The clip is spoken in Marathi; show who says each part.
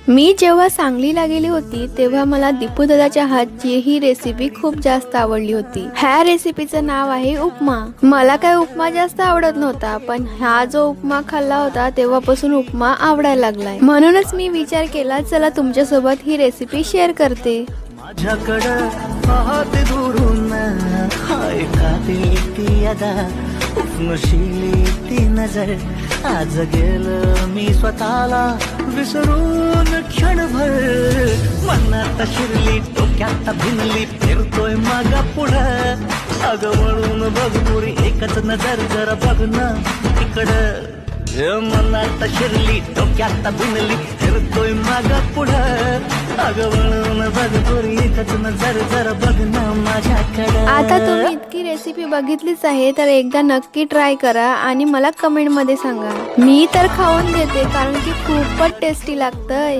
Speaker 1: मी जेव्हा सांगलीला गेली होती तेव्हा मला दीपू दादाच्या हातची ही रेसिपी खूप जास्त आवडली होती। ह्या रेसिपीचं नाव आहे उपमा। मला काय उपमा जास्त आवडत नव्हता, पण हा जो उपमा खाल्ला होता तेव्हापासून उपमा आवडायला लागलाय। म्हणूनच मी विचार केला चला तुमच्यासोबत ही रेसिपी शेअर करते।
Speaker 2: माझ्याकडं पाहते दुरून हाय खाते ती अदा उपनशिली ती नजर आज गेलं मी स्वतःला विसरून क्षणभर मनात शिरली डोक्यात भिनली फिरतोय मागा पुढं अगं वळून बघ पुरी एकच नजर जरा बघ ना इकडं मनात शिरली डोक्यात भिनली फिरतोय मागा पुढं अगं वळून बघ पुरी एकच नजर जरा बघ ना माझ्याकडं।
Speaker 1: आता तुम्ही इतकी रेसिपी बघितलीच आहे तर एकदा नक्की ट्राय करा आणि मला कमेंट मध्ये सांगा। मी तर खाऊन देते कारण की खूपच टेस्टी लागतंय।